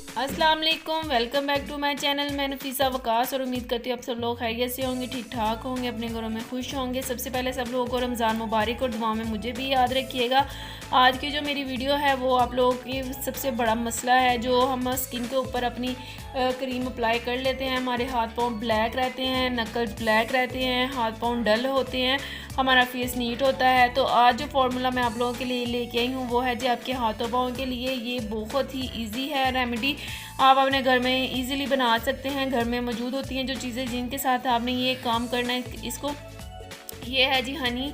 अस्सलाम वालेकुम, welcome back to my channel. मैं नफीसा वकास और उम्मीद करती हूँ आप सब लोग खैरियत से होंगे, ठीक ठाक होंगे, अपने घरों में खुश होंगे। सबसे पहले सब लोगों को रमज़ान मुबारक और दुआ में मुझे भी याद रखिएगा। आज की जो मेरी वीडियो है वो आप लोगों की सबसे बड़ा मसला है, जो हम स्किन के ऊपर अपनी क्रीम अप्लाई कर लेते हैं, हमारे हाथ पाँव ब्लैक रहते हैं, नकल्स ब्लैक रहते हैं, हाथ पाँव डल होते हैं, हमारा फेस नीट होता है। तो आज जो फार्मूला मैं आप लोगों के लिए लेके आई हूँ वो है जी आपके हाथों पाँव के लिए। ये बहुत ही इजी है रेमेडी, आप अपने घर में इजीली बना सकते हैं। घर में मौजूद होती हैं जो चीज़ें जिनके साथ आपने ये काम करना है। इसको ये है जी हनी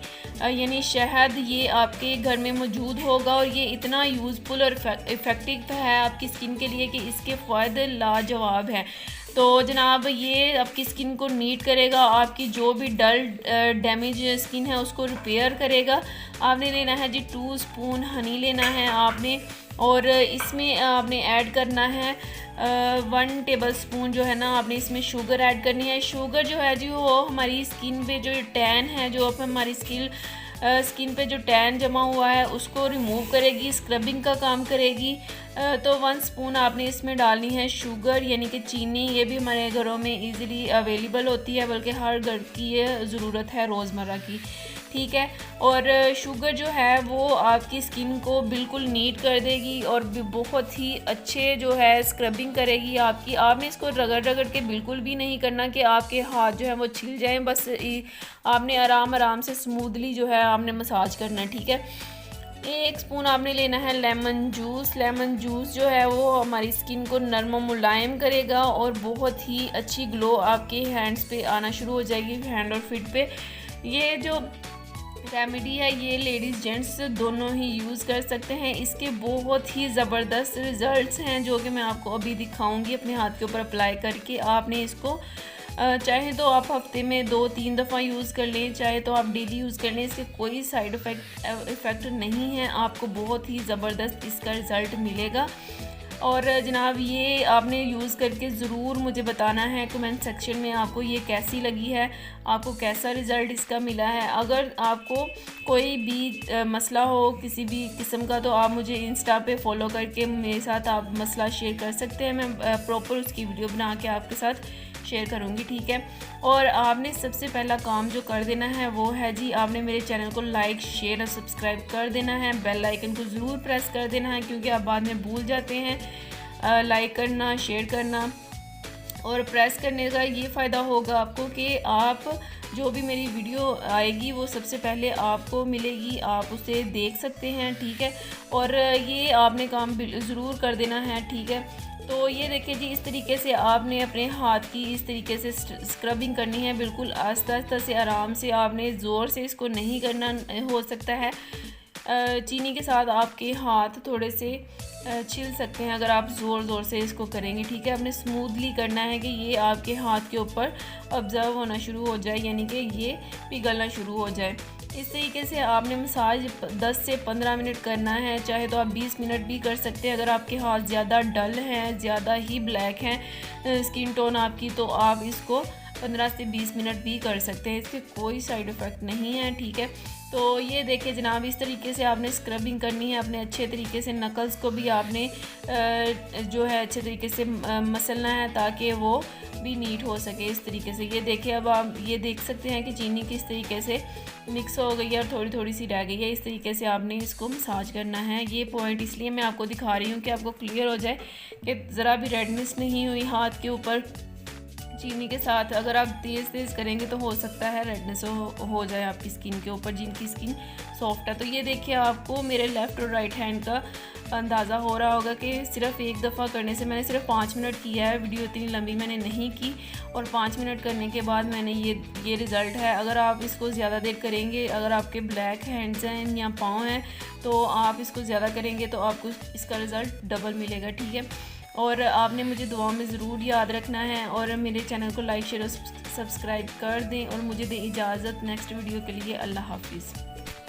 यानी शहद, ये आपके घर में मौजूद होगा और ये इतना यूज़फुल और इफ़ेक्टिव है आपकी स्किन के लिए कि इसके फ़ायदे लाजवाब हैं। तो जनाब ये आपकी स्किन को नीट करेगा, आपकी जो भी डल डैमेज स्किन है उसको रिपेयर करेगा। आपने लेना है जी 2 स्पून हनी लेना है आपने, और इसमें आपने ऐड करना है 1 टेबल स्पून जो है ना आपने इसमें शुगर ऐड करनी है। शुगर जो है जी वो हमारी स्किन पे जो टैन है, जो अब हमारी स्किन पे जो टैन जमा हुआ है उसको रिमूव करेगी, स्क्रबिंग का काम करेगी। तो 1 स्पून आपने इसमें डालनी है शुगर यानी कि चीनी। ये भी हमारे घरों में इजीली अवेलेबल होती है, बल्कि हर घर की ये ज़रूरत है रोज़मर्रा की, ठीक है। और शुगर जो है वो आपकी स्किन को बिल्कुल नीट कर देगी और बहुत ही अच्छे जो है स्क्रबिंग करेगी आपकी। आपने इसको रगड़ रगड़ के बिल्कुल भी नहीं करना कि आपके हाथ जो है वो छिल जाएं, बस आपने आराम आराम से स्मूथली जो है आपने मसाज करना है, ठीक है। 1 स्पून आपने लेना है लेमन जूस। लेमन जूस जो है वो हमारी स्किन को नरम और मुलायम करेगा और बहुत ही अच्छी ग्लो आपके हैंड्स पे आना शुरू हो जाएगी, हैंड और फिट पे। ये जो रेमेडी है ये लेडीज़ जेंट्स दोनों ही यूज़ कर सकते हैं। इसके बहुत ही ज़बरदस्त रिज़ल्ट्स हैं जो कि मैं आपको अभी दिखाऊंगी अपने हाथ के ऊपर अप्लाई करके। आपने इसको चाहे तो आप हफ्ते में 2-3 दफ़ा यूज़ कर लें, चाहे तो आप डेली यूज़ कर लें, इसके कोई साइड इफ़ेक्ट नहीं है। आपको बहुत ही ज़बरदस्त इसका रिज़ल्ट मिलेगा। और जनाब ये आपने यूज़ करके ज़रूर मुझे बताना है कमेंट सेक्शन में आपको ये कैसी लगी है, आपको कैसा रिज़ल्ट इसका मिला है। अगर आपको कोई भी मसला हो किसी भी किस्म का तो आप मुझे इंस्टा पे फॉलो करके मेरे साथ आप मसला शेयर कर सकते हैं। मैं प्रॉपर उसकी वीडियो बना के आपके साथ शेयर करूँगी, ठीक है। और आपने सबसे पहला काम जो कर देना है वो है जी आपने मेरे चैनल को लाइक शेयर और सब्सक्राइब कर देना है। बेल आइकन को ज़रूर प्रेस कर देना है क्योंकि आप बाद में भूल जाते हैं लाइक करना, शेयर करना। और प्रेस करने का ये फ़ायदा होगा आपको कि आप जो भी मेरी वीडियो आएगी वो सबसे पहले आपको मिलेगी, आप उसे देख सकते हैं, ठीक है। और ये आपने काम ज़रूर कर देना है, ठीक है। तो ये देखिए जी इस तरीके से आपने अपने हाथ की इस तरीके से स्क्रबिंग करनी है, बिल्कुल आस्ता आस्ता से आराम से, आपने ज़ोर से इसको नहीं करना। हो सकता है चीनी के साथ आपके हाथ थोड़े से छिल सकते हैं अगर आप ज़ोर से इसको करेंगे, ठीक है। आपने स्मूथली करना है कि ये आपके हाथ के ऊपर ऑब्ज़र्व होना शुरू हो जाए, यानी कि ये पिघलना शुरू हो जाए। इस तरीके से आपने मसाज 10 से 15 मिनट करना है, चाहे तो आप 20 मिनट भी कर सकते हैं। अगर आपके हाथ ज़्यादा डल हैं, ज़्यादा ही ब्लैक हैं स्किन टोन आपकी, तो आप इसको 15 से 20 मिनट भी कर सकते हैं, इसके कोई साइड इफ़ेक्ट नहीं है, ठीक है। तो ये देखिए जनाब इस तरीके से आपने स्क्रबिंग करनी है अपने अच्छे तरीके से। नकल्स को भी आपने जो है अच्छे तरीके से मसलना है ताकि वो भी नीट हो सके इस तरीके से। ये देखिए अब आप ये देख सकते हैं कि चीनी किस तरीके से मिक्स हो गई है और थोड़ी थोड़ी सी रह गई है। इस तरीके से आपने इसको मसाज करना है। ये पॉइंट इसलिए मैं आपको दिखा रही हूँ कि आपको क्लियर हो जाए कि ज़रा भी रेडनेस नहीं हुई हाथ के ऊपर चीनी के साथ। अगर आप तेज़ करेंगे तो हो सकता है रेडनेस हो जाए आपकी स्किन के ऊपर, जिनकी स्किन सॉफ्ट है। तो ये देखिए आपको मेरे लेफ़्ट और राइट हैंड का अंदाज़ा हो रहा होगा कि सिर्फ एक दफ़ा करने से मैंने सिर्फ 5 मिनट किया है, वीडियो इतनी लंबी मैंने नहीं की, और 5 मिनट करने के बाद मैंने ये रिज़ल्ट है। अगर आप इसको ज़्यादा देर करेंगे, अगर आपके ब्लैक हैंड्स हैं या पाँव हैं तो आप इसको ज़्यादा करेंगे तो आपको इसका रिज़ल्ट डबल मिलेगा, ठीक है। और आपने मुझे दुआ में ज़रूर याद रखना है और मेरे चैनल को लाइक शेयर और सब्सक्राइब कर दें और मुझे दें इजाज़त नेक्स्ट वीडियो के लिए। अल्लाह हाफिज़।